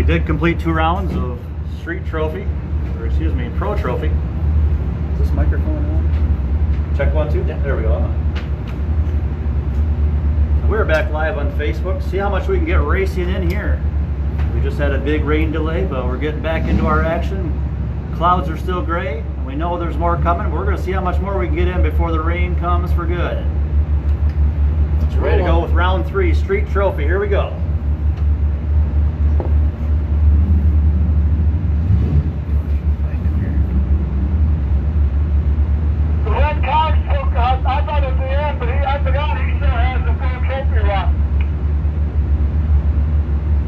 did complete 2 rounds of Street Trophy, or excuse me, Pro Trophy. Is this microphone on? Check 1, 2. Yeah, there we go. We're back live on Facebook. See how much we can get racing in here. We just had a big rain delay, but we're getting back into our action. Clouds are still gray. We know there's more coming. We're going to see how much more we can get in before the rain comes for good. Ready to go with round 3, Street Trophy. Here we go. I thought at the end, but I forgot he still has the full trophy run.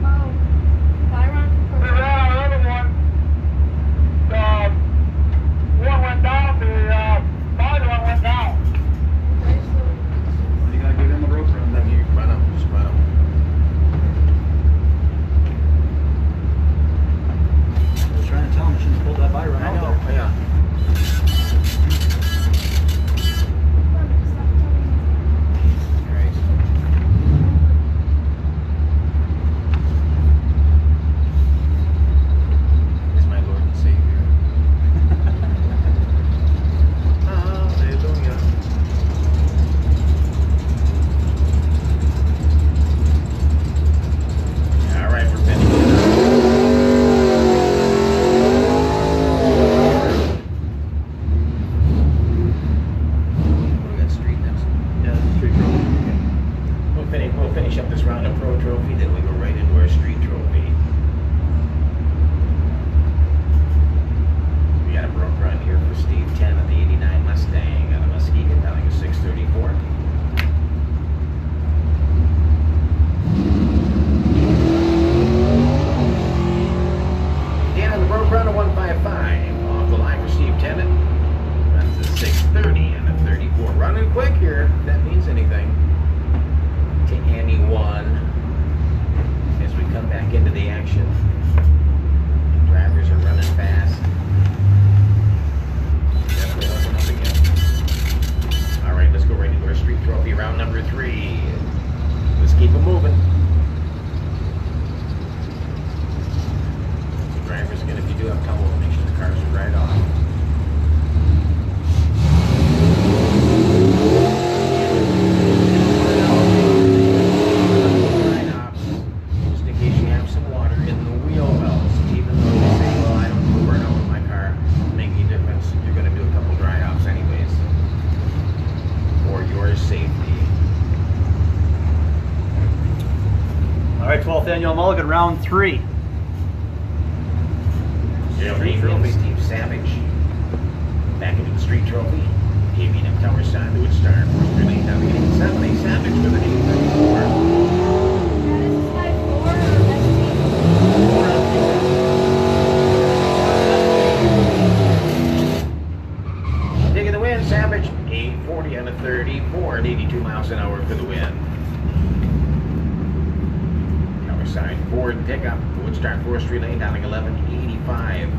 Oh, Byron? We ran our other one. One went down, the third one went down. You got to give him the rope run. Then you run him, just run him. I was trying to tell him I shouldn't pull that Byron I out know, there. yeah. Alright. Is my Lord and Savior. Hallelujah. Alright, we're finishing. We got street next. Yeah, Street Trophy. We'll finish up this round of Pro Trophy, then we go right into our Street Trophy. We got a broke run here for Steve 10 of the 89 Mustang out of Muskegon, telling us 634. Dan on the broke run of 155. Off the line for Steve Tennant. Runs a 630 and a 34. Running quick here, if that means anything. To anyone as we come back into the action. Drivers are running fast. Definitely hooking up again. All right, let's go right into our Street Trophy round number 3. Let's keep it moving. Drivers, again, if you do have trouble, make sure the cars are right off. Just in case you have some water in the wheel wells, even though you say, well, I don't do burnout with my car, make any difference. You're going to do a couple dry offs anyways for your safety. All right, 12th Annual Mulligan, round 3. Street Trophy. Steve Savage back into the Street Trophy. ABM Tower side, the Woodstar, 4th Street Lane, down to 87. Savage with an 834. That is 5-4 or next team? Taking the win, Savage, 840 on a 34 at 82 miles an hour for the win. Tower side, Ford pickup, Woodstar, 4th Street Lane, down to 1185.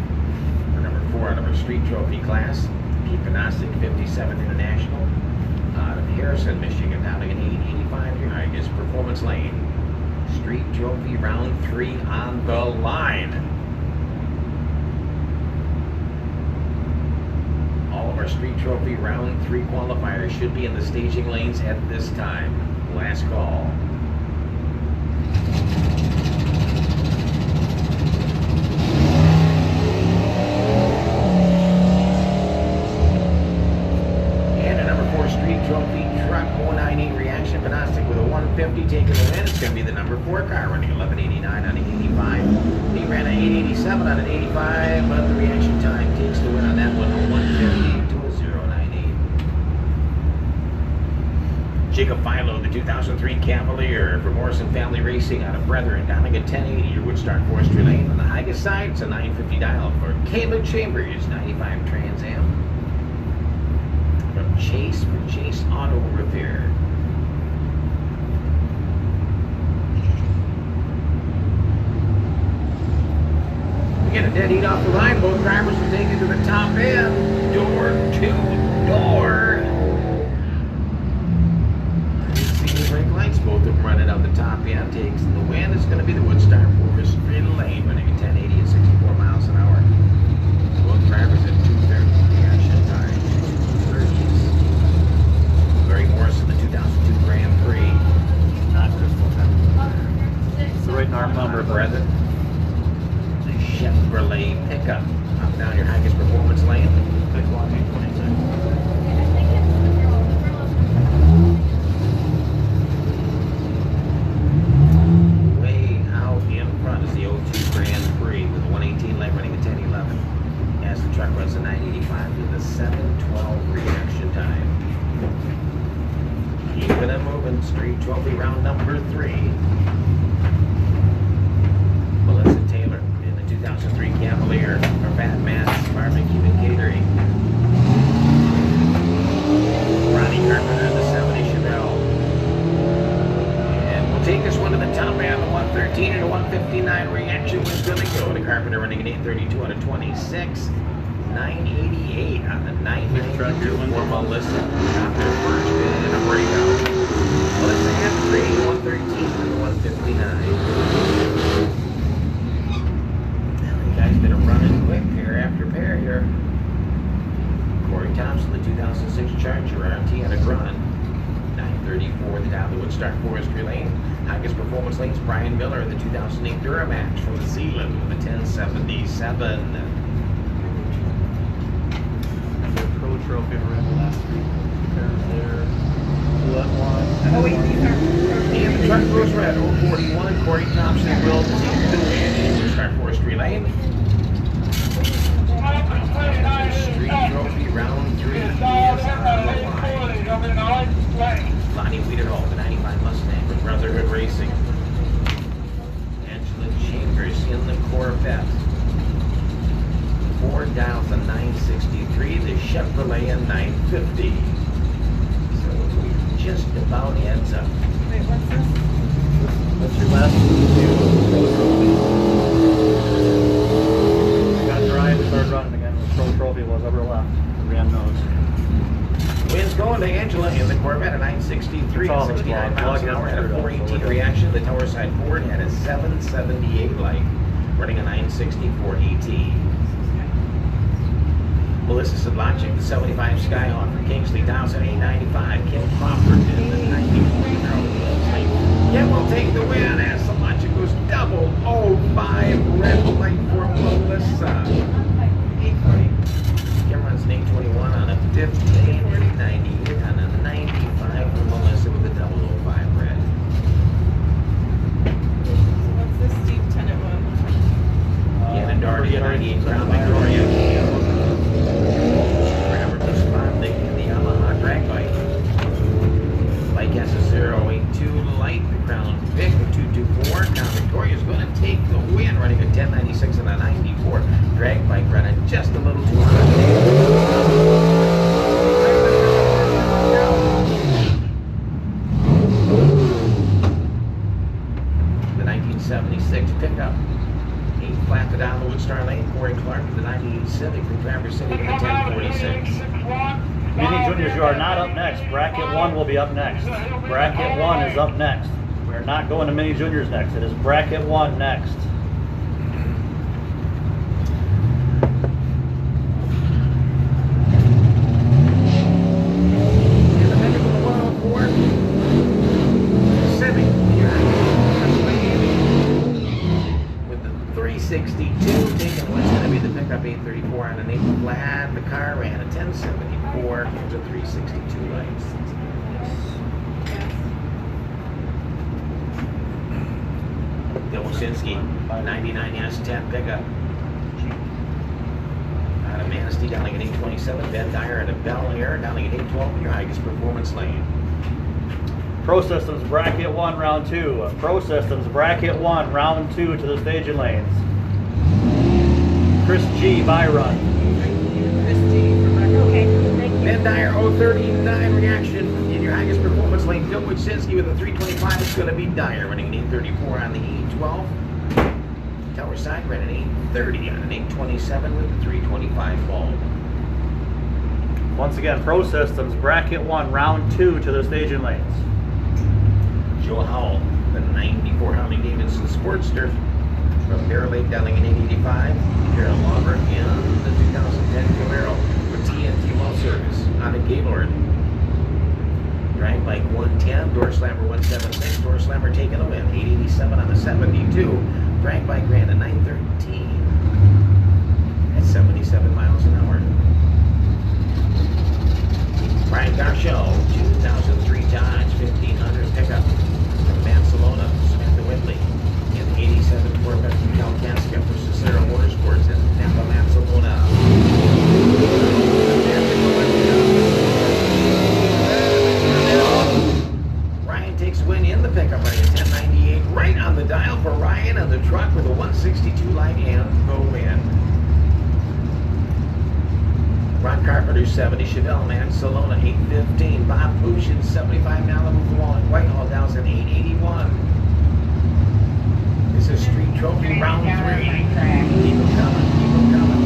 For number 4 out of our Street Trophy class. Pete Panastic, 57 International, out of Harrison, Michigan, down to an 885 here. I guess Performance Lane. Street Trophy round 3 on the line. All of our Street Trophy round 3 qualifiers should be in the staging lanes at this time. Last call. Street Trophy truck 198 reaction. Panastic with a 150 taking the win. It's going to be the number 4 car running 1189 on an 85. He ran an 887 on an 85, but the reaction time takes the win on that one, a 150 to a 098. Jacob Philo, the 2003 Cavalier for Morrison Family Racing out of Brethren, down to 1080. Your Woodstar 4th Street Lane. On the highest side, it's a 950 dial for Caleb Chambers, 95 Trans Am. Chase for Chase Auto Repair. We get a dead heat off the line. Both drivers will take it to the top end. Door to door. I didn't see any brake lights. both of them running out the top end. Takes the win. It's going to be the Woodstar Forest Relay running at 1080 at 64 miles an hour. Both drivers at 2:30 reaction time. 30s. Larry Morrison, the 2002 Grand Prix. Not Crystal. Six. It's the right arm number, but Brethren. The Chevrolet pickup. Up down your highest performance lane. pick one, 826. I think it's the girl. The girl is Way out in front is the 02 Grand Prix with a 118 lane running at 10:11. As the truck runs a 985 with a 7:12 reaction time. Keeping it moving. Street Trophy round number 3. Melissa Taylor in the 2003 Cavalier for Fat Matt's Barbecue and Catering. Ronnie Carpenter in the 70 Chevelle. And we'll take this one to the top man, the 113 and a 159 reaction with Billy Go. The Carpenter running an 832 out of 26. 988 on the 992 for Melissa. Got their first win in a breakout. Melissa had 3, 113 and 159. Now you guys been running quick pair after pair here. Corey Thompson, the 2006 Charger RT had a run. 934 the down the Woodstar Forestry Lane. Highest performance lanes Brian Miller in the 2008 Duramax from Zealand with a 1077. Pro Trophy, we're in the last 3 pairs there. Bullet one. Oh wait, these are. And the truck goes red, 041. Corey Thompson will take the win in Woodstar Forestry Lane. Street Trophy round 3 is on the line. Lonnie Weederhall, the 95 Mustang from Brotherhood Racing. Angela Chambers in the Corvette. Ford Dials a 963, the Chevrolet a 950. So we just about heads up. Wait, what's this? That's your last 2 Pro Trophy. We got dry and started running again. The Pro Trophy was upper left. Ran those. Wins going to Angela in the Corvette, a 963 It's all at 69 this miles an block. hour, had a 418 reaction. The Towerside Ford had a 778 light, running a 964 ET. Melissa Sedlacek, the 75 Skyhawk from Kingsley, Dawson 895. Kim Crawford in the 94 Kingsley. Kim will take the win as Sedlacek goes double 05 red light for Melissa. 820. Kim runs an 821 on a 15, 98 on a 95 for Melissa with a double 05 red. What's this Steve Tennant one? Gannon Doherty, a 98 Crown Victoria. Robert Desponding in the Yamaha drag bike. Mike S082 Light, the Crown Vic 224. Crown Victoria is going to take the win, running a 1096 and a 94 drag bike, running just a little too hard. The 1976 pickup. He flatted down the Woodstar Lane. Corey Clark with the 98 Civic from Traverse City with the 1046. Mini Juniors, you are not up next. Bracket 1 will be up next. Bracket 1 is up next. We're not going to Mini Juniors next. It is Bracket 1 next. In the middle of the 104. Civic. With the 362, taking what's going to be the pickup 834 on an 8 flat. The car ran a 1074 to 362 lights. Bill Wasinski, 99 S10 pickup. Out of Manistee, downing at 827. Ben Dyer out of Bel Air, downing at 812. Your highest performance lane. Pro Systems Bracket 1 Round 2. Pro Systems Bracket 1 Round 2 to the staging lanes. Chris G. Byron. Okay, thank you. Ben Dyer 039 reaction in your highest performance lane. Bill Wasinski with a 325 is going to be Dyer, running an 834 on the E12. Tower side ran an 830 on an 827 with the 325 bulb. Once again, Pro Systems Bracket 1 Round 2 to the staging lanes. Joe Howell, the 94 Harley Davidson Sportster from Bear Lake Dowling in 885. Carol Lauber in the 2010 Camaro with TNT Well Service out of Gaylord. Drag Bike 110, Door Slammer 176, Door Slammer taking the win. 887 on the 72. Drag Bike ran a 913 at 77 miles an hour. Brian Garshell, 2003 Dodge 1500 pickup from Barcelona, Samantha Whitley. In the 87 Corvette from Kalkaska for Cicero Motorsports in Tampa, Barcelona. Ryan takes win in the pickup by a 1098 right on the dial for Ryan on the truck with a 162 light and the win. Ron Carpenter 70 Chevelle Man Salona 815. Bob Bushin 75 Malibu Wallet Whitehall Downs at 881. This is Street Trophy round 3. Keep them coming, keep them coming.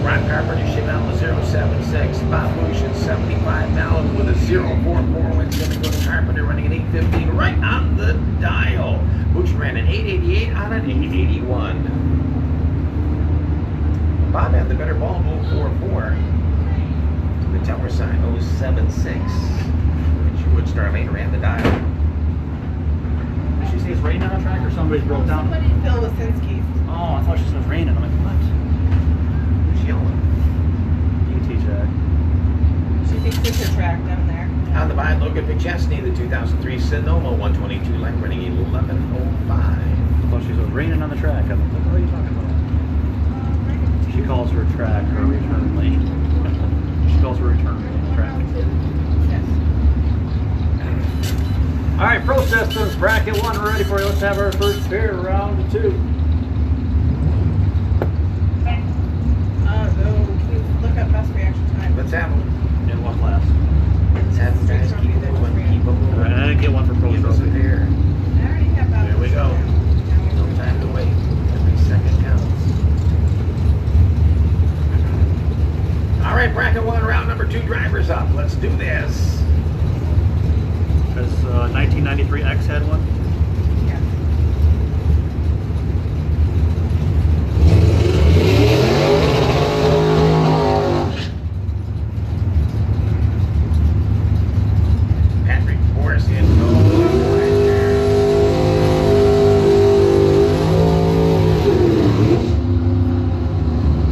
Ron Carpenter Chevelle 076. Bob Bushin 75 Malibu with a 044 win. Going to go to Carpenter running at 815 right on the dial. Bushin ran an 888 on an 881. Bob had the better ball, 044. The tower sign, 076. Which Woodstar Lane ran the dial. Did she say it's raining on the track or somebody's broke down? Somebody Phil Wasinski's. Oh, I thought she said it was raining. I'm like, what? Who's yelling? DT track. She thinks it's her track down there. On the by, Logan McChesney, the 2003 Sonoma 122 light running 1105. I thought she said it was raining on the track. I'm like, what are you talking about? She calls her track her return lane. She calls her return lane track. Yes. All right, Pro Systems, bracket 1, we're ready for you. Let's have our first pair, round 2. Can you look up best reaction time? Let's have them. In what class? Let's have them guys keep moving, keep them All right, moving. I didn't get one for Pro Give us a Trophy. pair. I already have that. There we go. No time to wait. Every second counts. All right, bracket 1, round number 2, drivers up. Let's do this. Has 1993 X had one? Yeah. Patrick Forrest in goal.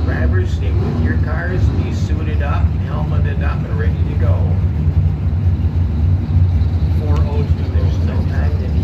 Drivers, stay with your cars. Be suited up, helmeted up, and ready to go. 402. There's no time to be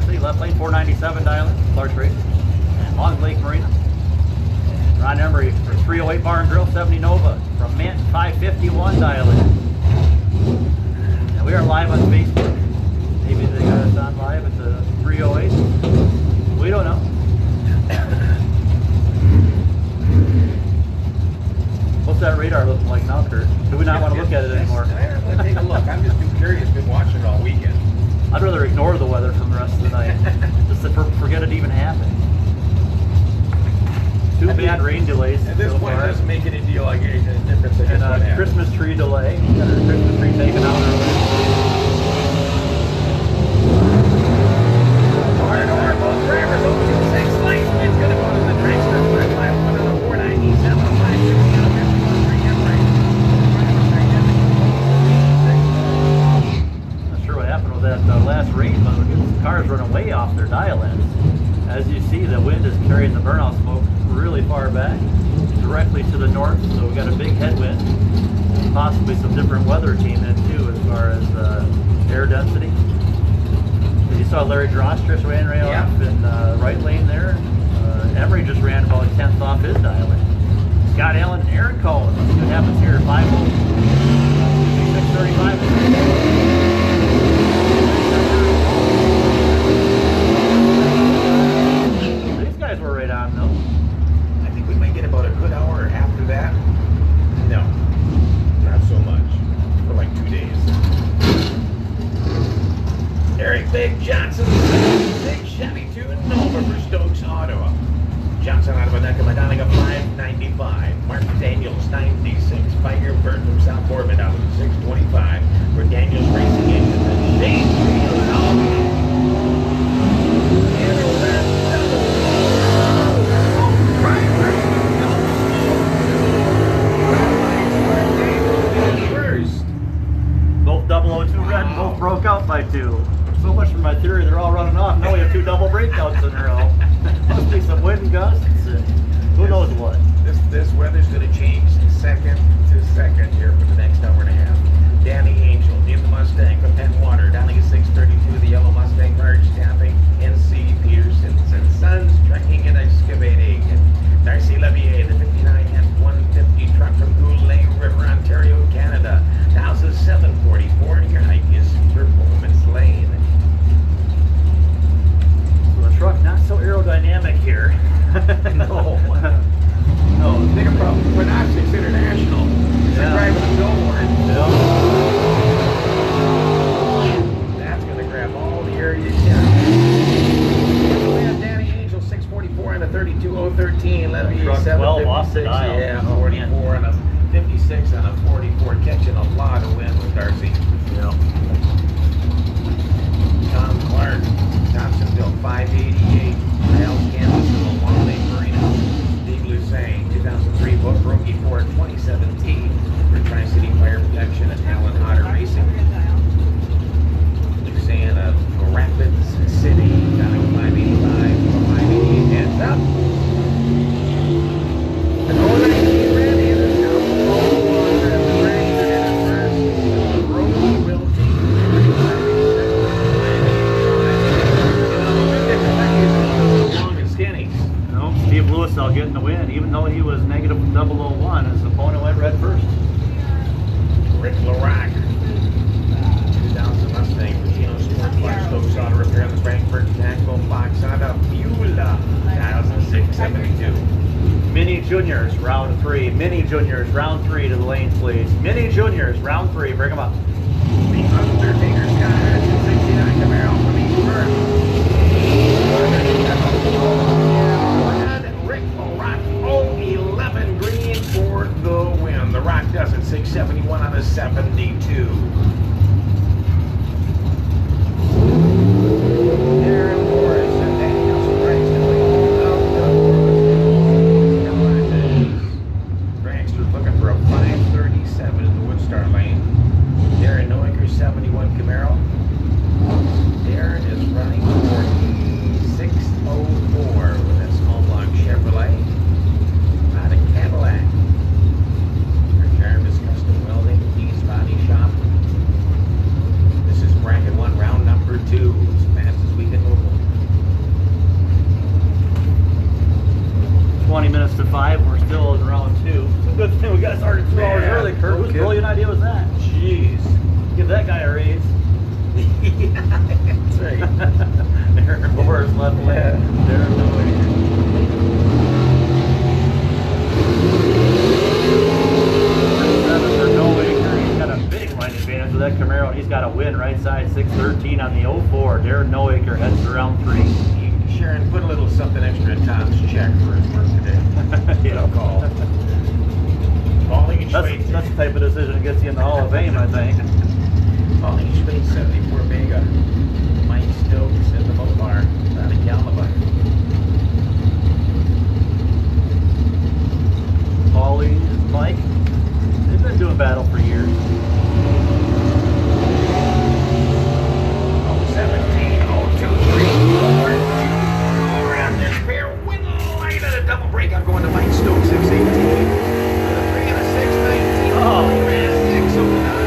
City left lane 497 dial in, Clark's Racing, and Long Lake Marina. And Ron Emery for 308 Bar and Grill, 70 Nova from Mint 551 dial in. And we are live on Facebook. Maybe they got us on live at the 308. We don't know. What's that radar looking like now, Kurt? Do we not want to look at it anymore? I'm going to take a look. I'm just too curious. Been watching it all weekend. I'd rather ignore the weather from the rest of the night. Just to forget it even happened. Two bad rain delays At this so point, it far. doesn't make any deal like a difference. And a Christmas tree delay. We got our Christmas tree taken out earlier. Corridor, both drivers, 026 lanes. It's going to go to the dragster. 5 to the 497. 550 on the 53 and right. Not sure what happened with that last rain, but the cars running way off their dial ends. As you see, the wind is carrying the burnout smoke really far back, directly to the north. So we got a big headwind, possibly some different weather came in too, as far as air density. You saw Larry Drost just ran right off in right lane there. Emery just ran about 10th off his dial in. Scott Allen and Aaron Cohen. Let's see what happens here. 635. These guys were right on though. I think we might get about a good hour after that. No, not so much. For like 2 days. Eric Big Johnson, Big Chevy 2 Nova for Stokes Auto. Johnson out of Adeca, Madonna 595. Mark Daniels 96. Fire Bird from South Bournemouth out of 625 for Daniels Racing Engines and Shane Field. Both 002 red, both broke out by 2. So much for my theory, they're all running off. Now we have 2 double breakouts in a row. Must be some wind gusts and who knows what. This weather's going to change second to second here for the next hour and a half. Danny Angel in the Mustang from Penwater, down at 632, the yellow Mustang merge staffing, NC Peterson's and Sons Trucking and Excavating, and Darcy Levier, the 59 F-150 truck from Goulet River, Ontario, Canada, 1,744, and your hike is Performance Lane. So the truck not so aerodynamic here. No. No, think about Quinoptics International. It's like driving a billboard. That's going to grab all the air you can. We have Danny Angel 644 and a 32013. Levy Truck 12 off the 756. dial. Yeah, 44 and a 56 and a 44. Catching a lot of wind with Darcy. Yeah. Tom Clark, Thompsonville 588. Kyle Kansas to the Long Lake Marina. Steve Lusang, 2003 book rookie Ford 2017 for Tri-City Fire Protection and Alan Hodder Racing. Lusang of Rapids City, down at 585, 588 heads up. The 019 red in is now 41 and the Ranger in at first. Roby will take long and skinny. No, Steve Lewis out getting the win, even though he was negative 001. His opponent went red first. Rick LaRock, 2000 Mustang, Pacino Sport Car, Stokes Auto Repair on the Frankfurt Tackle Box out of Beulah, 1,672. Mini Juniors, round 3. Mini Juniors, round 3 to the lanes, please. Mini Juniors, round 3. Bring them up. The Undertaker Scott Harrison, 69 Camaro from East Burn. And Rick LaRock, 011 green for the win. The Rock does it, 671 on a 72. Aaron Morris and Daniel Braxton Dragster's looking for a 537 in the Woodstar lane. Darren Noaker, 71 Camaro. This is round 3. Sharon, put a little something extra in Tom's check for his work today. Yeah. Call. Pauline That's Schwade. the type of decision that gets you in the Hall of Fame, I think. Pauline Schwade, 74 Mega. Mike Stokes in the Mopar. Out of Galva. Pauline, Mike, they've been doing battle for years. 17, 023, 4, around this pair, win light at a double break. I'm going to Mike Stokes, 618. With a 3 and a 619. Oh. 609.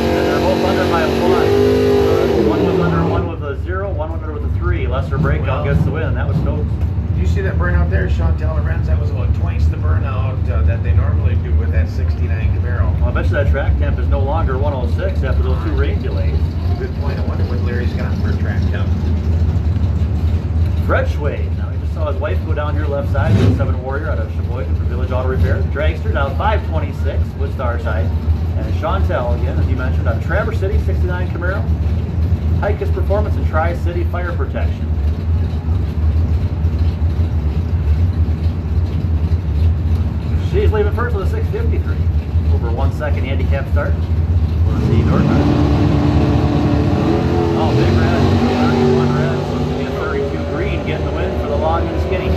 And they're both under by 1. One was under, one with a 0, one under with a 3. Lesser breakout gets the win. That was Stokes. Did you see that burnout there, Chantel Lorenz? That was about twice the burnout that they normally do with that 69 Camaro. Well, I bet you that track temp is no longer 106 after those 2 rain delays. Good point. I wonder what Larry's got for a track temp. Fred Schwade. Now, he just saw his wife go down here left side with a 7 Warrior out of Sheboygan for Village Auto Repair. Dragster down 526 with Star Side. And Chantel, again, as you mentioned, on Traverse City 69 Camaro. Hikes Performance and Tri-City Fire Protection. She's leaving first with a 653. Over 1 second handicap start. We'll see Dortmund. Oh, big red. 31 red. So it's going to be a 32 green getting the win for the long and skinny.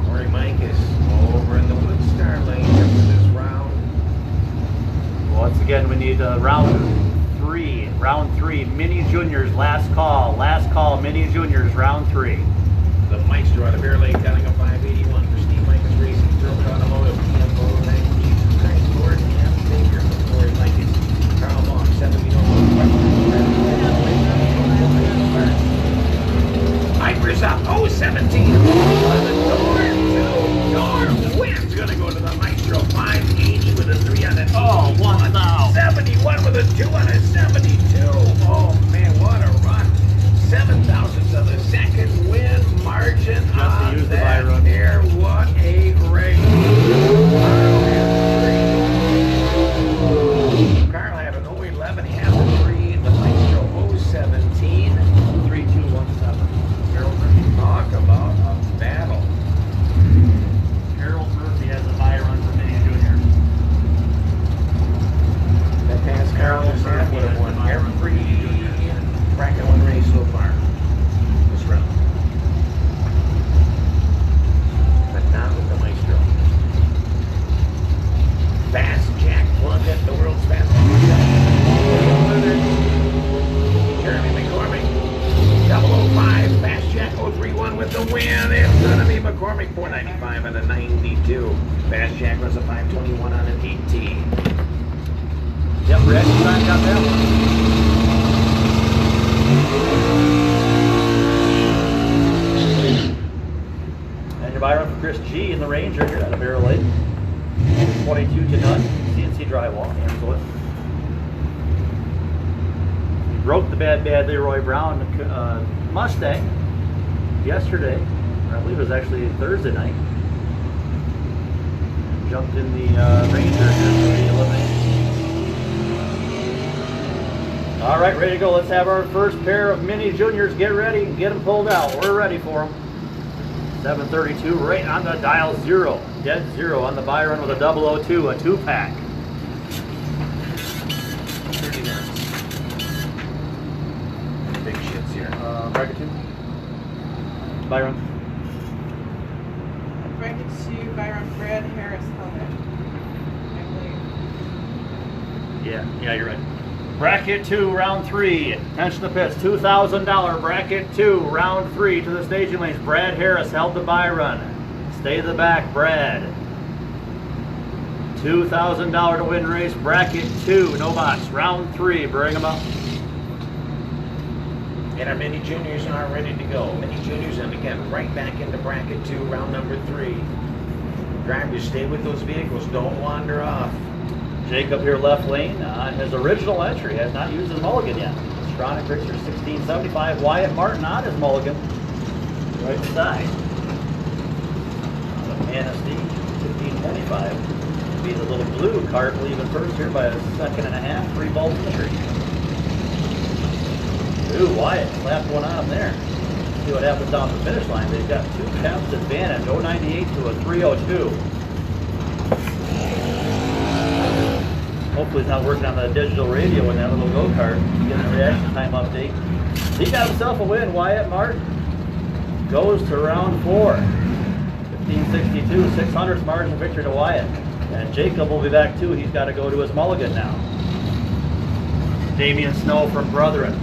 Corey Mike is over in the Woodstar lane for this round. Once again, we need round 3. Round 3, Mini Juniors, last call. Last call, Mini Juniors, round 3. The Maestro out of Bear Lake, counting a 581 for Steve Michaels Racing, Thurman Automotive, TM Motor Bank, Jesus Christ, Lord, and Savior for Corey Mike. Carl Long, 70 Hyper's up, 017. Norm Wynn's gonna go to the Maestro, 580 with a 3 on it. Oh, 1,000. 71 with a 2 on it, 72. Oh man, what a run. 7 thousandths of a second win margin Just to on use the that Byron. air. What a race. Carl had an 011, he has a 3. The Maestro 017. 3217. Harold Murphy. Talk about a battle. Harold Murphy has a buy run for Mini Juniors. That past Carl Sam would have won every bracket 1 race so far this round. But not with the Maestro. Fast Jack Plunkett, the world's fastest. Jeremy McCormick, 005. Fast Jack 031 with the win. It's gonna be McCormick 495 and a 92. Fast Jack was a 521 on an 18. Yep, Red, you got that one. And your buy run for Chris G in the Ranger here out of Bear Lake. 22 to none. CNC drywall. Amsoil. He broke the bad Leroy Brown Mustang yesterday. Or I believe it was actually Thursday night. Jumped in the Ranger here for the elimination. All right, ready to go. Let's have our first pair of Mini Juniors. Get ready and get them pulled out. We're ready for them. 732 right on the dial, 0. Dead 0 on the buy run with a 002, a 2-pack. Big shits here. Bracket 2. Buy run. Bracket 2, Byron Fred Harris helmet. I Yeah, you're right. Bracket 2, round 3. Attention to the pits. $2,000. Bracket 2, round 3 to the staging lanes. Brad Harris held the buy run. Stay to the back, Brad. $2,000 to win race. Bracket 2, no box. Round 3, bring them up. And our Mini Juniors are ready to go. Mini Juniors, and again, right back into bracket 2, round number 3. Drivers, stay with those vehicles. Don't wander off. Jacob here left lane on his original entry. Has not used his mulligan yet. Chronic Racer 1675. Wyatt Martin on his mulligan. Right side. Manistee 1525. Be the little blue cart leaving first here by a second and a half. 3 bolts in the tree. Ooh, Wyatt slapped one on him there. See what happens down the finish line. They've got 2 tenths advantage. 098 to a 302. Hopefully he's not working on the digital radio in that little go-kart. Getting a reaction time update. He got himself a win. Wyatt Martin goes to round 4. 1562, 600th margin victory to Wyatt. And Jacob will be back too. He's got to go to his mulligan now. Damian Snow from Brethren.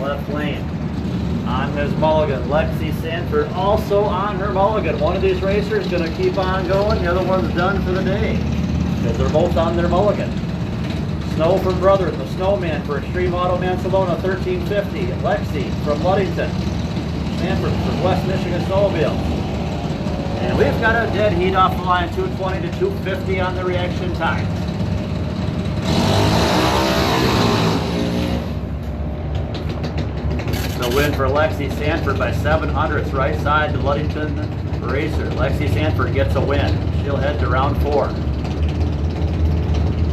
Left lane. On his mulligan. Lexi Sanford also on her mulligan. One of these racers is going to keep on going. The other one's done for the day. Because they're both on their mulligan. Snow from Brethren. The Snowman for Extreme Auto Mansalona 1350. Lexi from Ludington. Sanford from West Michigan Snowmobile. And we've got a dead heat off the line, 220 to 250 on the reaction time. The win for Lexi Sanford by 700ths, right side to Ludington Racer. Lexi Sanford gets a win. She'll head to round 4.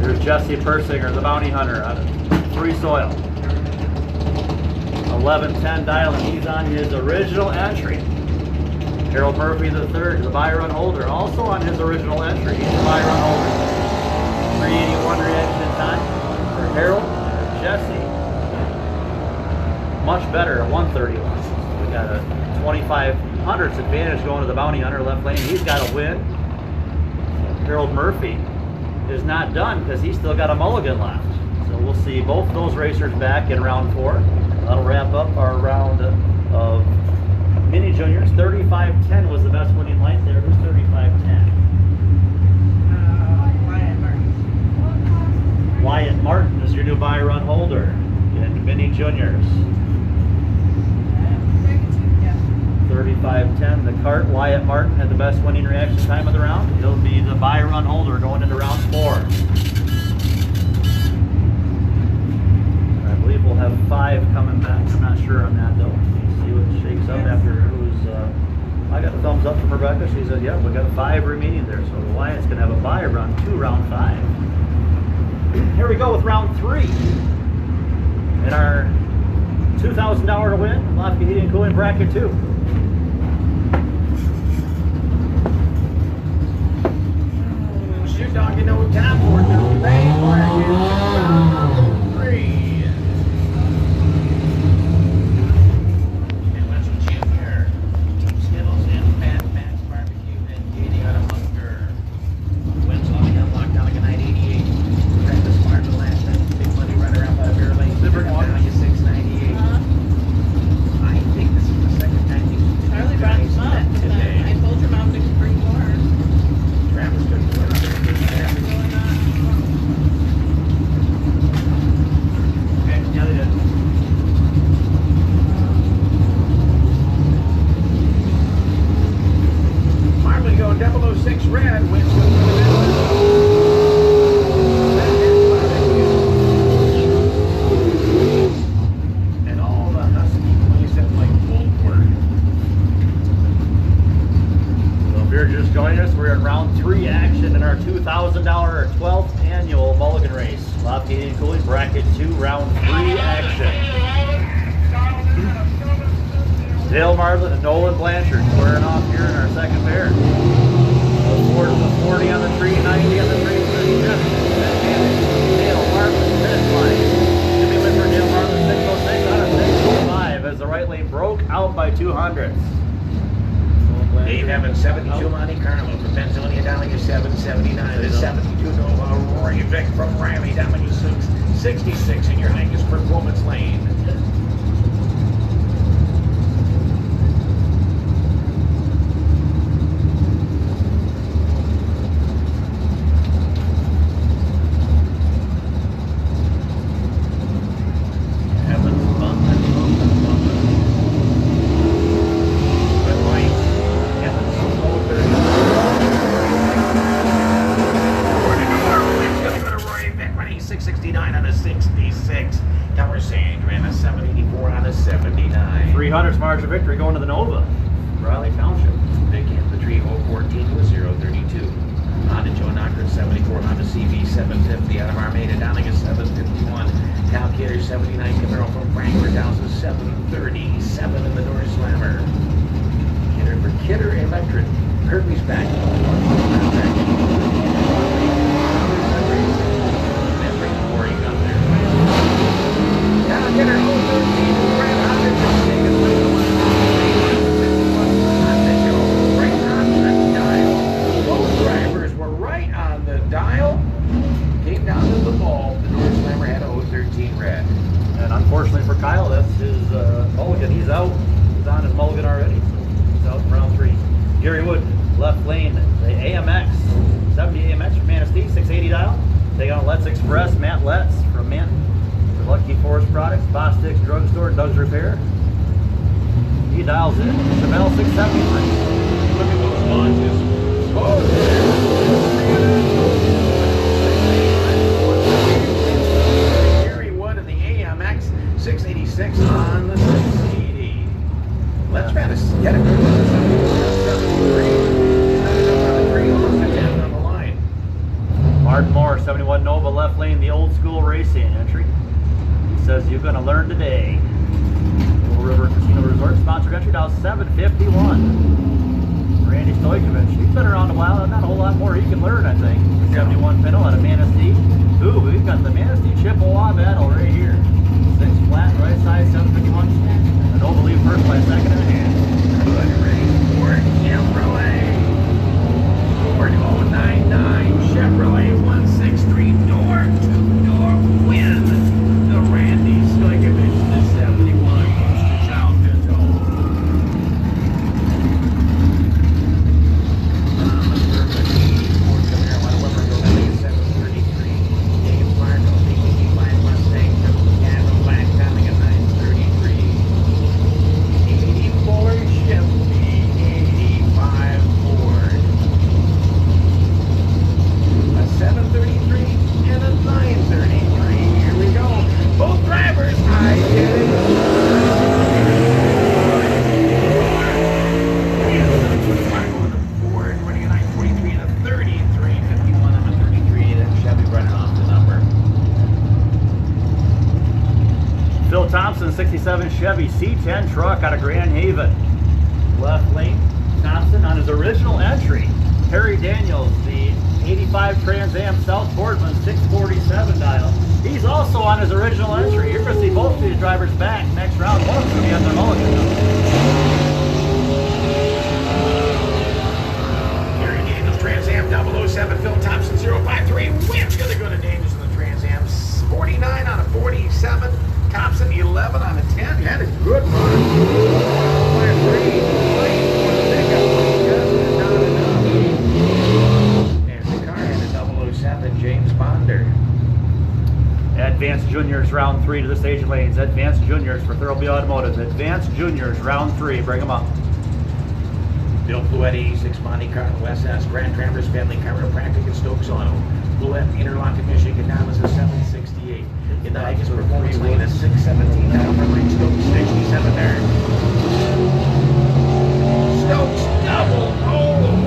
There's Jesse Persinger, the bounty hunter out of Free Soil. 1110 dialing, he's on his original entry. Harold Murphy III, the Byron holder, also on his original entry. He's the Byron holder. 381 reaction time for Harold. Jesse, much better at 131. We got a 2500ths advantage going to the bounty hunter left lane. He's got a win. Harold Murphy is not done because he's still got a mulligan left. So we'll see both those racers back in round 4. That'll wrap up our round of Mini Juniors. 3510 was the best winning light there. It was 3510. Wyatt Martin. Wyatt Martin is your new Byron holder in Mini Juniors. Yeah. 3510, the cart. Wyatt Martin had the best winning reaction time of the round. He'll be the Byron holder going into round 4. I believe we'll have 5 coming back. I'm not sure on that though. See what shakes up after who's. I got a thumbs up from Rebecca. She said, yeah, we got 5 remaining there. So Wyatt's going to have a bye round 2, round 5. Here we go with round 3. And our $2,000 to win, Lafayette Heating and Cooling bracket 2. Shoot dog, you know time for it now. Round 3. Midwest Junior. Skittles and Max Barbecue and Katie out of Hunger. Wins on the unlock down like a 988. Travis Martin last night. Big money runner out by Bear Lake. Liver down like a 698. I think this is the second time he's Charlie brought him up. But today. I told your mom to bring more. Travis took the winner. Okay, now they did. Marley go 006 red wins with the and all the Husky 27 like Goldberg. So if you're just joining us, we're in round 3 action in our $2,000 or 12th annual mulligan race. Lafayette Heating and Cooling bracket 2, round 3 action. Dale Marlin and Nolan Blanchard squaring off here in our second pair. The 40 on the tree, 90 on the tree, 37. Dale Marlin, finish line. Jimmy Whitford, Dale Marlin, 606 out of 605 as the right lane broke out by 200ths. Dave Evans, 72 Monte Carlo from Pennsylvania, down to 779. The 72 Nova Rory Vic from Riley, down to 66 in your Angus Performance Lane. Tower Sandra and a 300's margin of victory going to the Nova. Riley Township. Big Camp, the Tree 014 was 032. Honda Joe Knocker 74, Honda CV 750, out of Armada Downing is 751. Cal Kidder 79, Camaro from Frankfurt down to 737 in the door slammer. Kidder for Kidder Electric. Kirby's back. Cal Kidder 013, Brad Honda just taking the lead. Honda Joe right on the dial. Both drivers were right on the dial. Came down to the ball. The door slammer had a 013 red. And unfortunately for Kyle, that's his mulligan. He's out. He's on his mulligan already. So he's out in round 3. Gary Wood, left lane, the AMX, 70 AMX from Manistee, 680 dial. Taking on Let's Express, Matt Letts from Manton. For Lucky Forest Products, Bostic's Drugstore, Doug's Repair. He dials in. Chevelle 673. Look at those launches. Oh, Gary Wood in the AMX 686 on the 680. Let's try to get a good one. 73. Almost a 10 on the line. Martin Moore, 71 Nova, left lane, the old school racing entry. He says you're going to learn today. Little River Casino Resort sponsored entry, now 751. Randy Stojkovic, he's been around a while, not a whole lot more he can learn, I think. 71 Pinto out of Manistee. Ooh, we've got the Manistee Chippewa battle right here. 6 flat, right side, 751. And Nova lead first by a second and a half. Good race for Chevrolet. Ford 099 Chevrolet 163 door-to-door win. The Randy Stojkovic, the 71 Poster Child Pinto. Ford Camaro, Weber, 733. James Marco, 85 Mustang, Triple Cab, Black, coming at 933. 84 Chevy, 85 Ford. A 733 and a 933. Here we go. Both drivers, I get it. Ford running a 943 and a 33, 51 and a 33. That Chevy running off the number. Phil Thompson, 67 Chevy C10 truck out of Grand Haven. Left lane, Thompson on his original entry. Harry Daniels, the 85 Trans Am South Boardman, 647 dial. He's also on his original entry. You're going to see both of these drivers back next round. One of them's going to be on their mulligan. Harry Daniels, Trans Am 007, Phil Thompson 053. Win's gonna go to Daniels in the Trans Am. 49 on a 47. Thompson 11 on a 10. Had a good run. 5-3. And the car had a 007, James Bonder. Advanced Juniors round 3 to the stage lanes. Advanced Juniors for Thurlby Automotive. Advanced Juniors round 3. Bring them up. Bill Fluetti, 6 Monte Carlo SS, Grand Traverse, Bentley, Chiropractic, and Stokes Auto. Fluette, Interlochen, Michigan, down is a 768. In the Highest Performance Lane, a 617 down for Mike Stokes, 67 there. Stokes, double,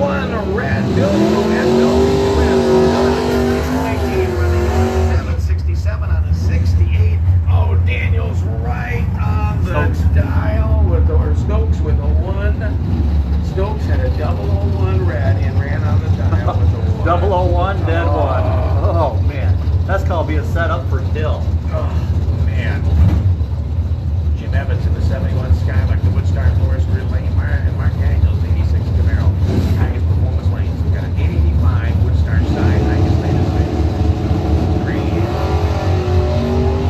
1 red, Bill Fluette, Bill Fluette, 767 on a 68. Oh, Daniels right on the dial with or Stokes with a 1. Stokes had a 001 red and ran on the dial with a 1. 001, dead 1. Oh, man. That's called being set up for kill. Oh, man. Jim Evans in the 71 Skylark, the Woodstar Forester Lane, and Mark Daniels, 86 Camaro. Highest Performance Lanes. We've got an 885 Woodstar side, highest lane is 3.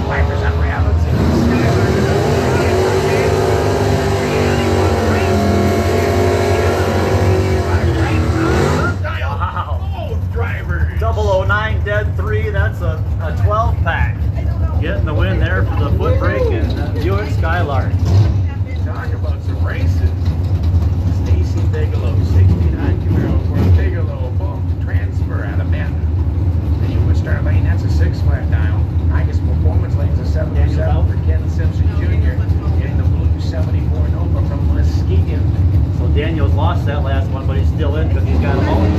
Wipers on Rabbits in the Skylark. Drivers. 009, dead 3. That's a 12 pack. Getting the win there for the foot brake and Buick Skylark. Talk about some races. Stacy Bigelow, 69 Camaro for Bigelow, bumped transfer out of Benton. The Woodstar Lane, that's a 6 flat dial. Highest Performance Lane's a 707 for Ken Simpson Jr. in the blue 74 Daniels lost that last one, but he's still in because he's got a mulligan.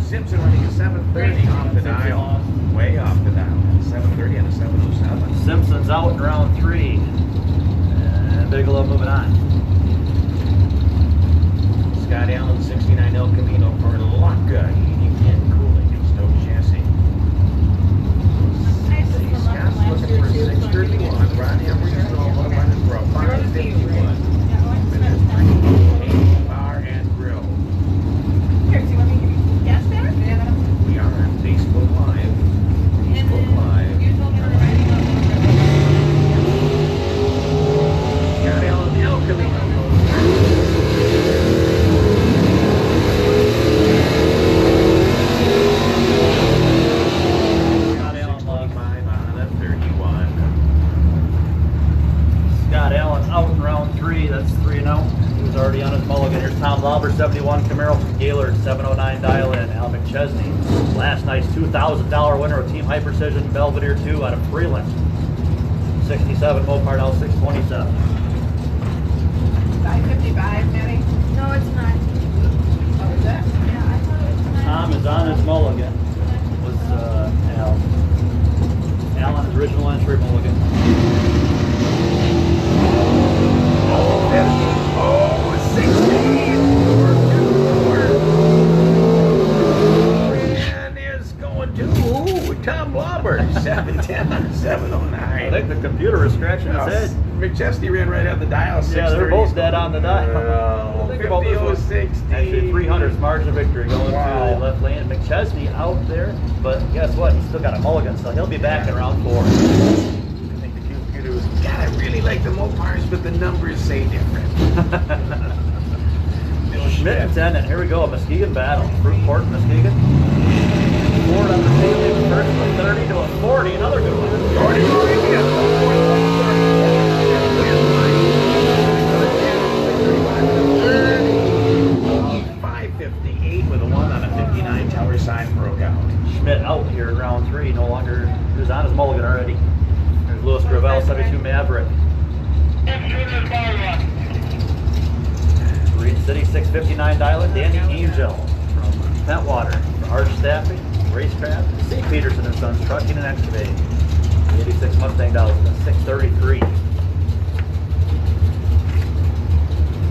Simpson running a 7:30 off the dial. Way off the dial. 7:30 and a 7:07. Simpson's out in round 3. And Bigelow moving on. Scott Allen, 69 El Camino for Locka, heating and cooling in Stoke chassis. Scott's looking for 631. Ron Emery's running for a 551. Bar and Grill. Here, do you want me to guess there? We are on Facebook Live. Facebook Live. Scott Allen, El Camino. Scott Allen lost. 625 out of 31. Scott Allen out in round 3. That's 3-0. He was already on his mulligan. Here's Tom Lauber, 71 Camaro from Gaylord, 709 dial in. Al McChesney, last night's $2,000 winner of Team High Precision Belvedere 2 out of Freeland. 67 Mopar L 627. 555, Maddie? No, it's not. Oh, is that? Yeah, I thought it was not. Tom is on his mulligan. Was Al. Al on his original entry mulligan. Oh, 16. And is going to Tom Lauber, 710 on 709. I think the computer is scratching his head. McChesney ran right out the dial. Yeah, they're both dead on the dial. Think about this one. 50-60. Actually, 300's margin of victory going Wow. to the left lane. McChesney out there, but guess what? He's still got a mulligan, so he'll be back in round 4. I think the computer was, God, I really like the Mopars, but the numbers say different. Bill Schmidt and 10, and here we go, a Muskegon battle. Fruitport, Muskegon. Ford on the field, first from a 30 to a 40, another good one. 558 with a 1 on a 59 tower sign broke out. Schmidt out here in round 3, no longer, he was on his mulligan already. There's Louis Gravel, 72 Maverick. Green City, 659 dial-in, Danny Angel from Pentwater. Arch Staffing, Racecraft, St. Peterson and Sons, Trucking and Excavating. The 86 Mustang dial-in, 633.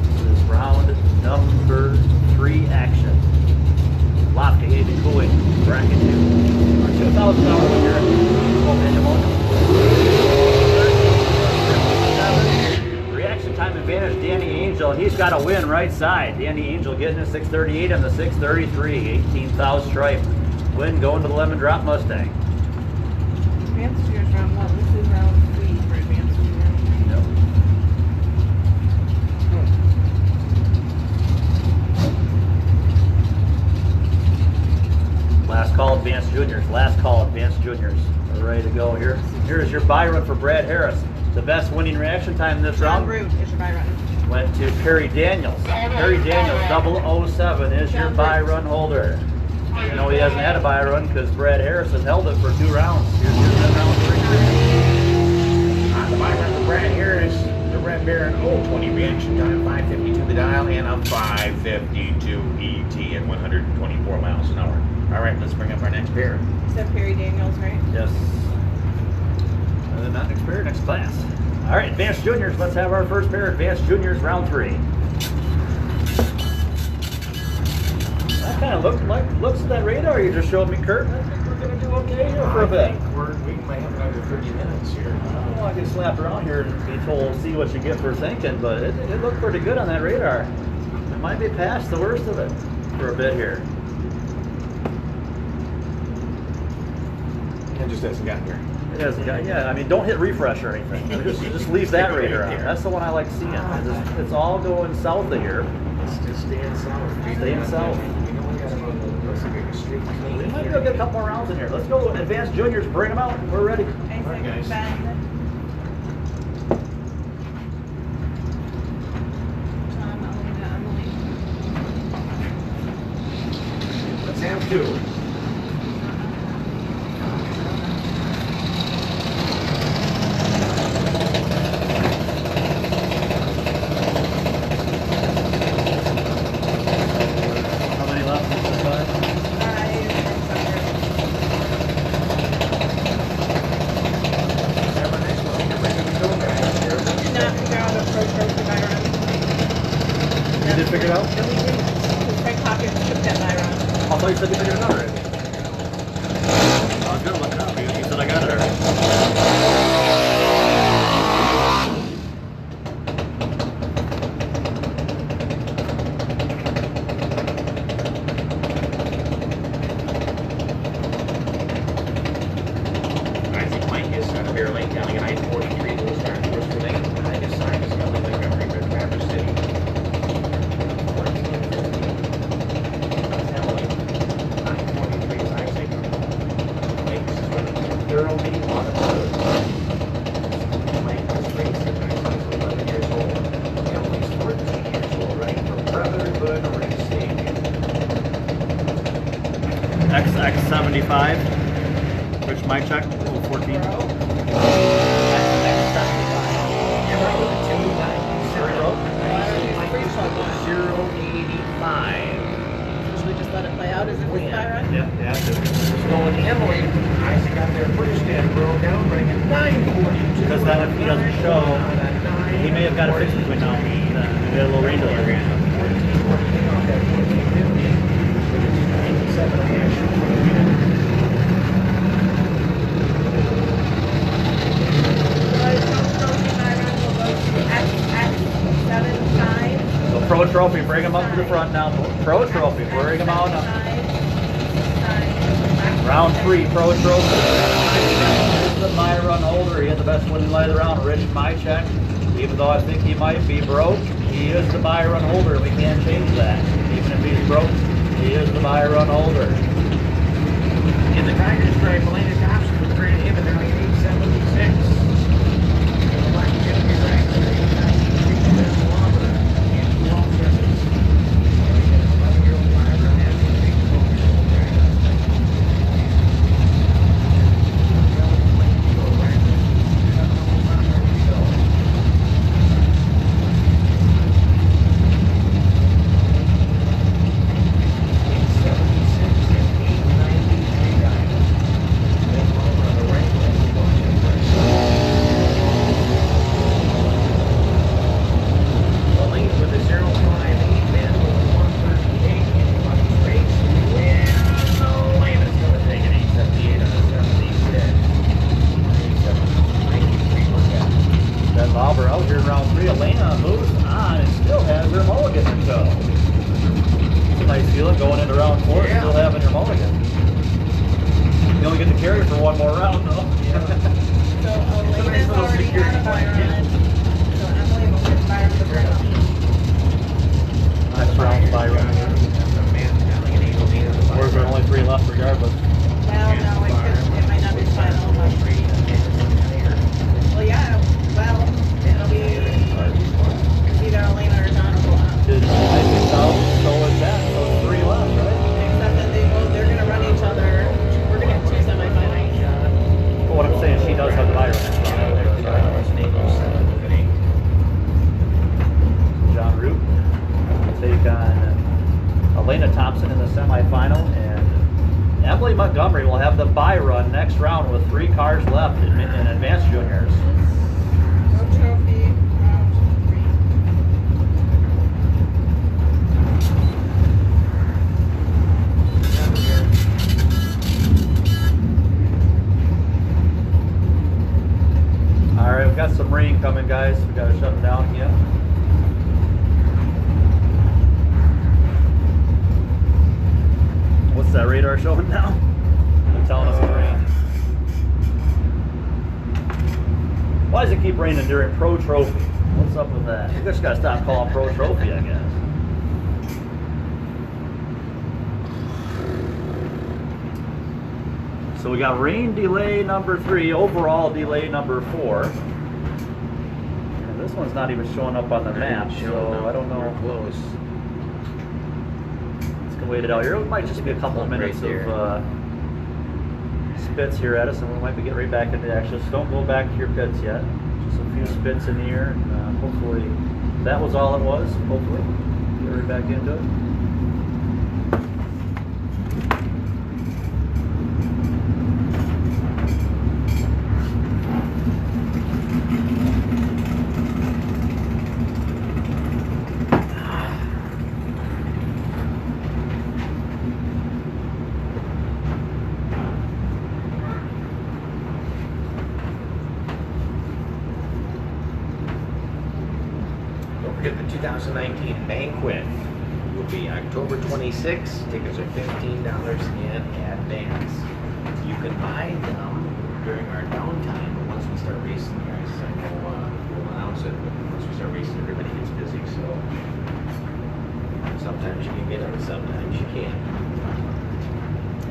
This is round number 3 action. Lofty heating and cooling, bracket 2. Our $2,000 winner, reaction time advantage, Danny Angel. He's got a win right side. Danny Angel getting a 638 and the 633, 18,000 stripe. Win going to the Lemon Drop Mustang. Advanced years round 1. This is round 3 for advanced years. Yep. Last call, Advanced Juniors. Last call, Advanced Juniors. We're ready to go here. Here's your buy run for Brad Harris. The best winning reaction time this round Route is your buy run. went to Perry Daniels. Perry Daniels, 007 is your buy run holder. You know he hasn't had a buy run because Brad Harris has held it for 2 rounds. Here's round 3. On the buy run for Brad Harris, the Red Baron 020 reaction time, 552 the dial, and a 552 ET at 124 miles an hour. All right, let's bring up our next pair. Is that Perry Daniels, right? Yes. Not next pair, next class. All right, Advanced Juniors. Let's have our first pair. Advanced Juniors, round 3. That kind of looks at that radar you just showed me, Kurt. I think we're going to do okay here for a bit. We might have another 30 minutes here. I don't know, I can slap around here and be told, see what you get for thinking, but it looked pretty good on that radar. It might be past the worst of it for a bit here. It just hasn't gotten here. It hasn't got, yeah, I mean, don't hit refresh or anything. Just leave that radar on. That's the one I like seeing. It's all going south of here. It's just staying south. Staying south. We know we got about, looks like a straight clean. We might be able to get a couple more rounds in here. Let's go, Advanced Juniors, bring them out. We're ready. Isaac, guys. Ben. Tom, Elena, Emily. 2. How many left? You did figure it out? I thought you said you figured it out already. I was gonna look it up. You said I got it already. Isaac Minkus out of Bear Lake, down at 943, Little Star Forestry Lane. I guess sign is coming like Montgomery, but Traverse City. 943 is Isaac. Minkus is running a thorough meeting on the road. Minkus racing, Isaac's 11 years old. Emily's 14 years old, running for Brotherhood Racing. XX75. Which mic check? 14. Usually just let it play out as if it's Byron. Yeah, yeah. Going Emily, Isaac got their first stand broke down, running at 9:42. Because then if he doesn't show, he may have got it fixed between now and then. We had a little rain delay. So Pro Trophy, bring him up to the front now. Pro Trophy, bring him out now. Round 3, Pro Trophy. This is the Myron holder. He had the best winning light of the round. Rich Mychek. Even though I think he might be broke, he is the Byron holder. We can't change that. Even if he's broke, he is the Byron holder. In the Tigers drive, Melina Thompson with Grant Haven now at 876. In the Black Junior drive, 893, Beth Lauber, and 12 misses. 11-year-old driver, and a 12-year-old driver. Lauber out here in round 3. Elena moves on and still has her mulligan to go. It's a nice feeling going into round 4 and still having your mulligan. You only get to carry for one more round though. So Elena's already had a Byron. So Emily will get Byron for the rest. Next round Byron. Or is there only 3 left regardless? Well, no, it might not be final. Well, yeah, well, it'll be either Elena or John will go on. Did I think so is that. So 3 left, right? Except that they're going to run each other. We're going to have 2 semifinals. But what I'm saying, she does have the Byron next round. John Root will take on Elena Thompson in the semifinal, and Emily Montgomery will have the Byron next round with 3 cars left in advanced juniors. Pro Trophy, round 3. All right, we've got some rain coming, guys. We got to shut it down again. What's that radar showing now? They're telling us it's rain. Why does it keep raining during Pro Trophy? What's up with that? We just got to stop calling Pro Trophy, I guess. So we got rain delay number 3, overall delay number 4. And this one's not even showing up on the map, so I don't know. Close. We wait it out here. It might just be a couple of Right minutes there. of spits here at us, and we might be getting right back into action. So don't go back to your pits yet. Just a few spits in the air, and hopefully that was all it was. Hopefully, get right back into it. Don't forget the 2019 banquet will be October 26th. Tickets are $15 in advance. You can buy them during our downtime, but once we start racing, guys, I know we'll announce it, but once we start racing, everybody gets busy, so sometimes you can get them, sometimes you can't.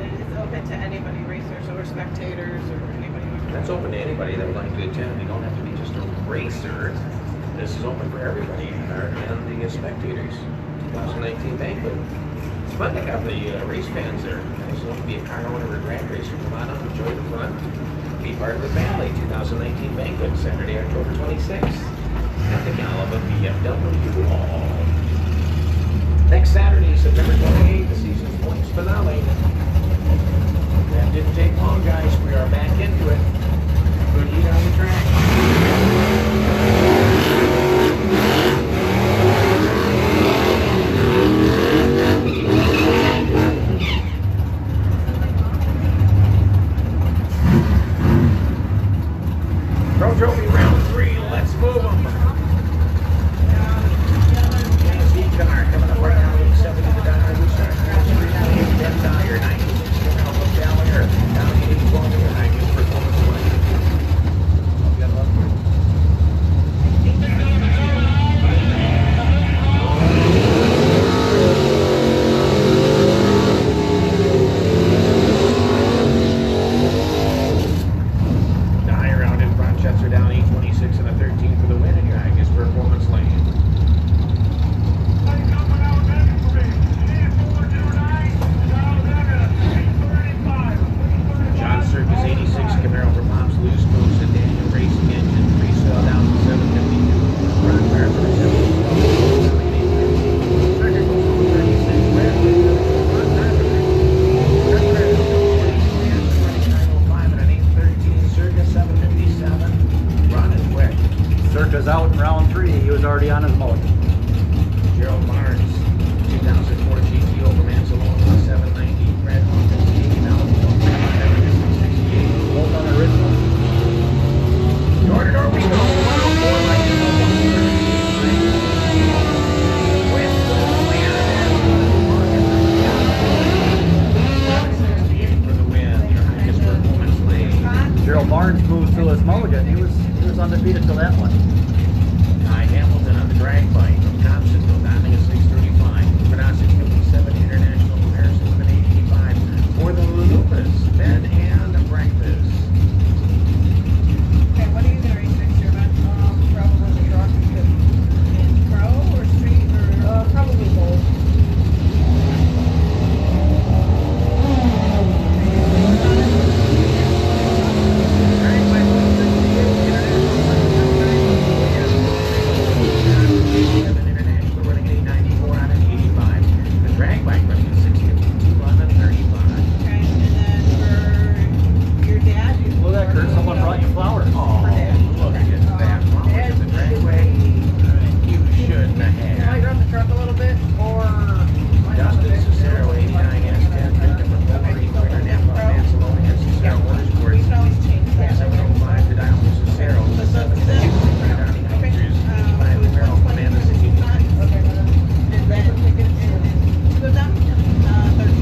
And it's open to anybody, racers or spectators or anybody. That's open to anybody that would like to attend. You don't have to be just a racer. This is open for everybody and the spectators. 2019 banquet. It's fun to have the race fans there. Guys, you don't have to be a car owner or a drag racer. Come on up, enjoy the fun. Be part of the family. 2019 banquet, Saturday, October 26th at the Gallivan BMW Hall. Next Saturday, September 28th, the season's points finale. That didn't take long, guys. We are back into it. Good heat on the track. Pro Trophy round 3. Let's move them. Tennessee car coming up right now. 70 to Dyer. We start 10 Dyer. 96 coming up with Gallagher. Down 84 to 90 performance winner. Dyer out in front. Chester down 826 and a 13 for the win. And your Agus performance lane. John Circus 86 Camaro for Pops Loose Moose and Daniel Racing Engine. Freestyle down to 752. Ron Barber 7. Circuit goes to 36. Red Ron Barber. Red 905 and an 813. Circus 757. Running quick. Circa's out in round 3. He was already on his mulligan. Gerald Barnes 2004 GTO from Anzalone 790. Red 158. Now 668. Both on the original. Door to door we go. 104 like the West for the win. Your highest performance lane. Gerald Barnes moved through his mulligan. He was undefeated till that one. Ty Hamilton on the drag bike from Thompsonville, diving at 635. Moving on 657 International Comparison with an 885 for the Lupas, bed and breakfast. Okay, what are you gonna race next year, man? Probably the truck. In pro or street or? Probably both. Drag bike 168 International running 894 on an 85. The drag bike running at 652 on a 35. Okay, and then for your dad, you. Look at that, Kurt. Someone brought you flowers. Oh, look at that. Flowers at the dragway. You shouldn't Might have. run the truck a little bit, or. Dustin Cicero, 89 S10, Victor from Wolverine, Quicker, Napa, Mansalone, and Cicero We Motorsports. can always change that. 705 to dial for Cicero. 772 for Donnie Andrews. 85 Camaro from Amanda City. Okay, is that ticket and two of them? 30.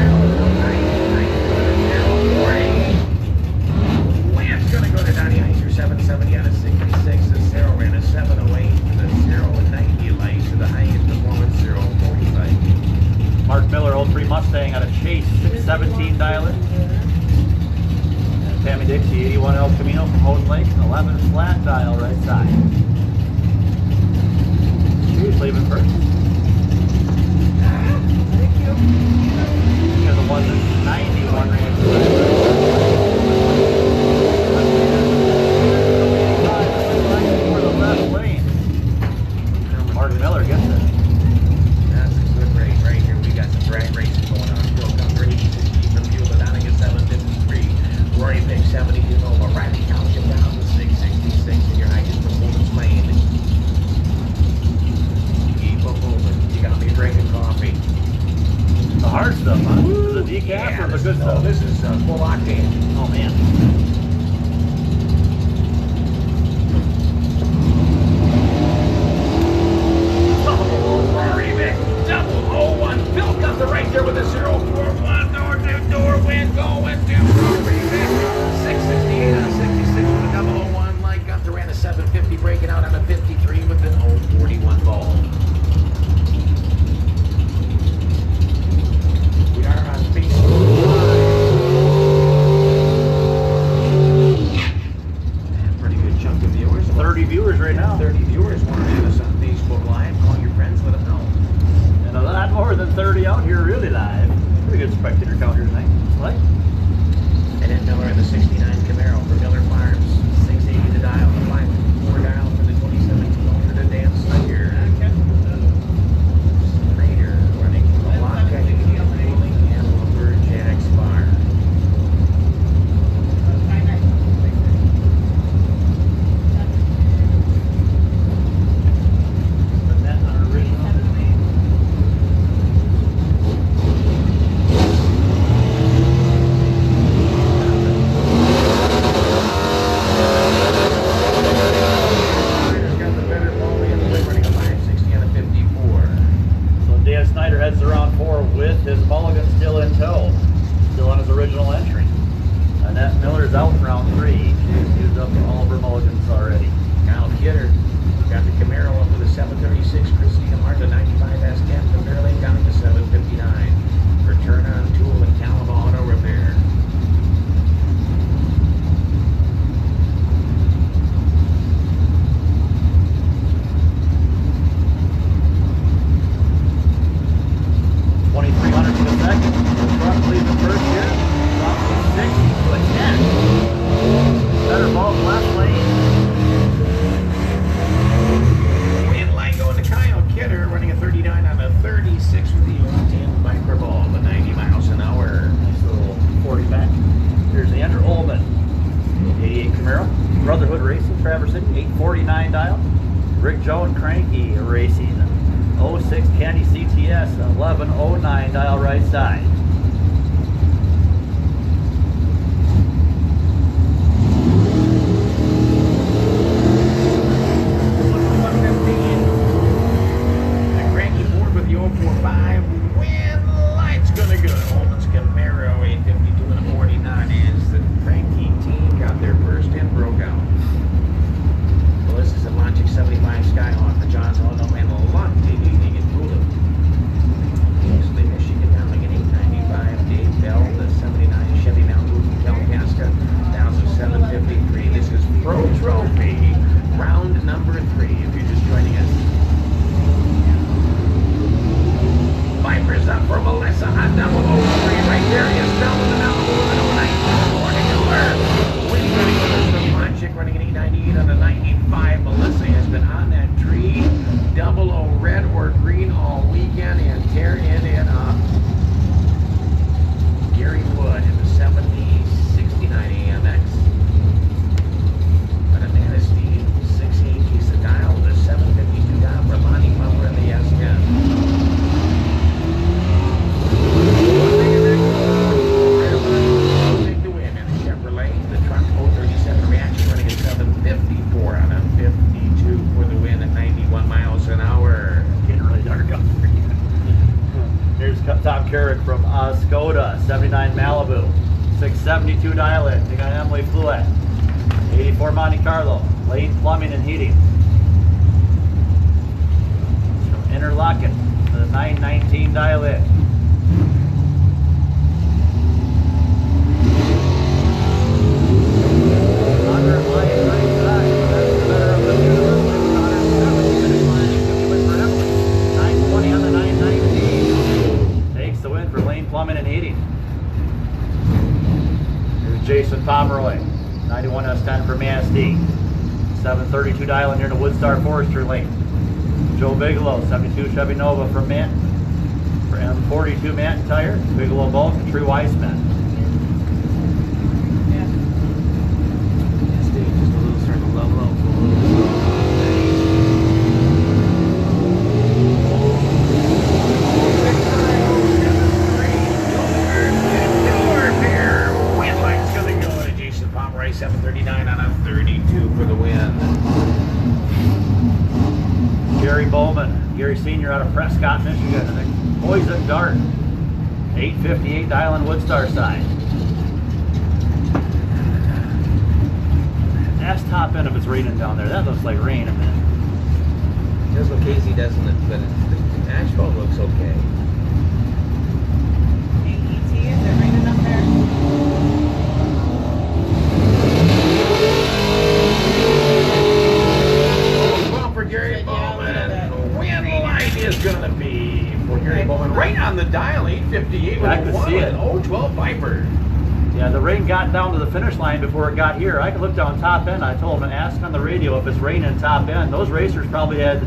Cicero, 490. Lance gonna go to Donnie Heiser, 770 out of 66. Cicero ran a 708. The 090 lights to the highest performance 045. Mark Miller, 03 Mustang out of Chase, 617 dial in. And Tammy Dixie, 81 El Camino from Houghton Lake, 11 flat dial right side. leave it first. Thank you. Because the one that's 91 for the left lane. Mark Miller gets it. That's a good rate right here. We got some drag races going on. Phil Gunther, 86 from Beulah, Downing at 753. Rory Vick, 72 Nova. Riley Township down to 666 in your highest performance lane. Keep on moving. You got me drinking coffee. The hard stuff, huh? The decaf or the good stuff? This is full octane. Oh man. Rory Vick, 001. Phil Gunther right there with a 041. Door wind going to Rory Vick. 668 on a 66 with a 001. Like Gunther ran a 750, breaking out on a 53 with an 041 ball. We are on Facebook Live. And pretty good chunk of viewers. 30 viewers right now. 30 viewers want to have us on Facebook Live. Call your friends, let them know. And a lot more than 30 out here really live. Pretty good spectator count here tonight. Like, And then Miller in the 69 Camaro for Miller Farms. 680 the dial, the 554 dial for the 2017 owner to Dan Slater. Trader running the lock cooling and Lumberjack Spar. the net on original. Snyder's got the better ball in the way, running a 560 and a 54. So Dan Snyder heads to round 4 with his mulligan still in tow. Still on his original entry. Annette Miller's out in round 3. She's used up all of her mulligans already. Kyle Kidder got the Camaro up with a 736. Christina Marta 95 S10 from Fairlane down to 759. Return on tool and Calaba Auto Repair. $2,300 for the second. The truck leaving first here. Drops to 60 to a 10. Better ball left lane. Win line going to Kyle Kidder, running a 39 on a 36 with the 10 microball, the 90 miles an hour. Nice little 40 back. Here's Andrew Ullman. 88 Camaro. Brotherhood Racing, Traverse City. 849 dial. Rick Joe and Cranky Racing. 06 Candy CTS. 1109 dial right side. And Cranky Ford with the 045. Win lights gonna go. Holman's Camaro 852 and a 49 is the Cranky team got their first in, broke out. Melissa's a Logic 75 Skyhawk, the Johns Auto and Luck TV in Pula. Mostly Michigan down like an 895 Dave Bell, the 79 Chevy Malibu from Kalkaska down to 753. This is Pro Trophy, round number 3 if you're just joining us. Vipers up for Melissa on 003. Right there he is, Bell with the Malibu with an 019 morning Miller. Winning running from Logic running an 898 on a 95. Melissa has been on that tree, 00 red or green all weekend and tearing it up. Gary Wood in the 7069 AMX. But a Manistee 68 keys the dial with a 752 dial for Lonnie Butler in the S10. Take the win in the Chevrolet. The truck 037 reaction running at 754 on a 52 for the win at 91 miles an hour. Getting really dark out there. Here's Tom Carrick from Skoda, 79 Malibu, 672 dial in. They got Emily Fluette, 84 Monte Carlo, Lane Plumbing and Heating. From Interlochen, the 919 dial in. Under line right side, that's the better of the two. 170 finish line, you can win for Emily. 10 for Manistee. 732 dial in here to Woodstar Forestry Lane. Joe Bigelow, 72 Chevy Nova for for M42 Manton Tire, Bigelow Bulk, and True Weissman. Yeah. Just a little starting to level up. Wind line's gonna go to Jason Pomeroy, 739 on a 32 for the win. Gary Bowman, Gary Sr. out of Prescott, Michigan. And then Poison Dart, 858 dial in Woodstar side. Ask Top End if it's raining down there. That looks like rain a minute. Here's what Casey does, but the asphalt looks okay. AET, is it raining up there? Well, for Gary Yeah, Bowman, a little bit. wind line is gonna be for Gary Bowman right on the dial, 858 with I a could 1 see it. and 012 Viper. Yeah, the rain got down to the finish line before it got here. I could look down Top End. I told them to ask on the radio if it's raining Top End. Those racers probably had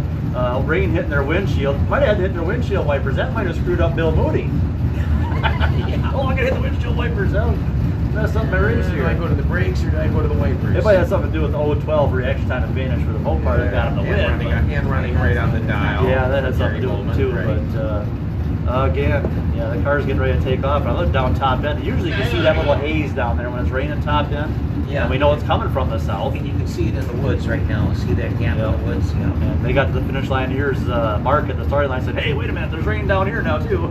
rain hitting their windshield. Might have had to hit their windshield wipers. That might have screwed up Bill Moody. Yeah, oh, I gotta hit the windshield wipers. That would mess up my race Do I here. go to the brakes or do I go to the wipers? It might have something to do with the 012 reaction time advantage for the Mopar that got him the and win. running right on the dial. Yeah, that had something to do with it too. But again, yeah, the car's getting ready to take off. And I look down Top End. Usually you can see that little haze down there when it's raining Top End. Yeah. And we know it's coming from the south. And you can see it in the woods right now. See that gap in the woods? Yeah. And they got to the finish line. Here's Mark at the starting line said, "Hey, wait a minute, there's rain down here now too."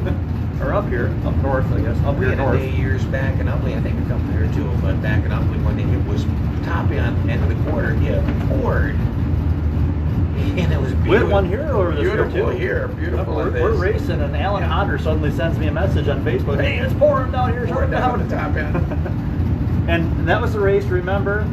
Or up here, up north, I guess. Up We here had a north. day years back in Upley, I think a couple there too, but back in Upley when it was Top End, end of the quarter, it poured. And it was We beautiful. had one here over this year Beautiful too. here, beautiful. We're, it we're is. racing, and Alan Yeah. Hodder suddenly sends me a message on Facebook. Hey, it's pouring down here. Shut Pouring it down down. the Top End. And that was the race. Remember,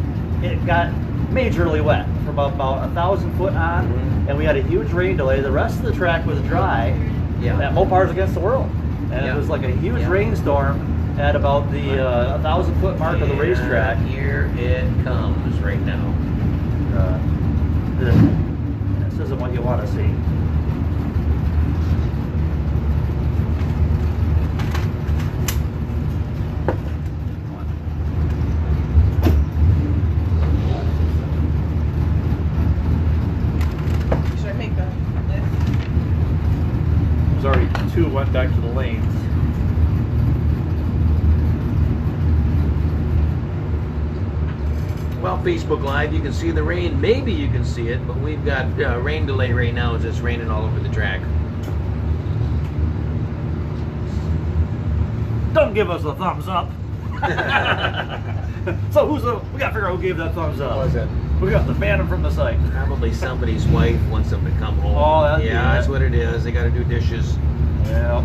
it got majorly wet from about 1,000 foot on, and we had a huge rain delay. The rest of the track was dry. Yeah. That Mopar's against the world, and Yeah. it was like a huge Yeah. rainstorm at about the 1,000 foot mark of the racetrack. And here it comes right now. This isn't what you want to see. Should I make a list? There's already 2 went back to the lanes. Well, Facebook Live, you can see the rain. Maybe you can see it, but we've got rain delay right now as it's raining all over the track. Don't give us a thumbs up. So we gotta figure out who gave that thumbs up. What was it? We got the phantom from the site. Probably somebody's wife wants them to come home. Oh, that'd be yeah, that's it. what it is. They got to do dishes. Yeah.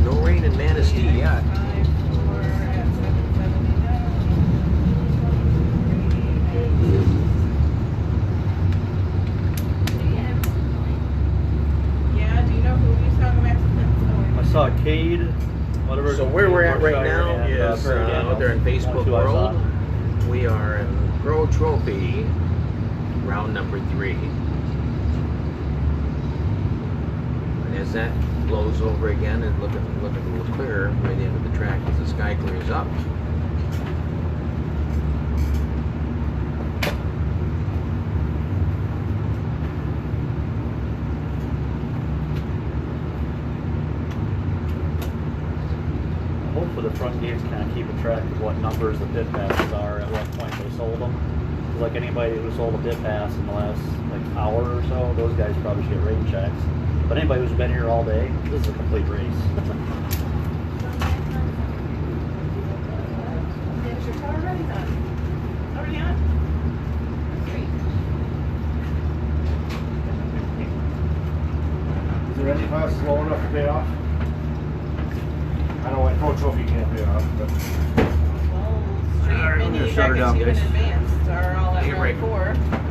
No rain in Manistee yet. 5, 4 at 779. Yeah, do you know who he's talking about? I saw Cade, whatever. So where we're at right Yorkshire now and, is Prairie out Daniels. there in Facebook That's who I saw. world. We are in Pro Trophy, round number 3. And as that blows over again and looking a little clearer by the end of the track as the sky clears up. Hopefully the front gates kind of keep a track of what numbers the pit passes are, at what point they sold them. 'Cause like anybody who sold a pit pass in the last hour or so, those guys probably should get rain checks. But anybody who's been here all day, this is a complete race. Is your car already done? Already on? Great. Is there any classes low enough to pay off? I know like Pro Trophy can't pay off, but Well, street, Alright, we I'm gonna need shut her down, records guys. in advance. are all at Take a break. round 4.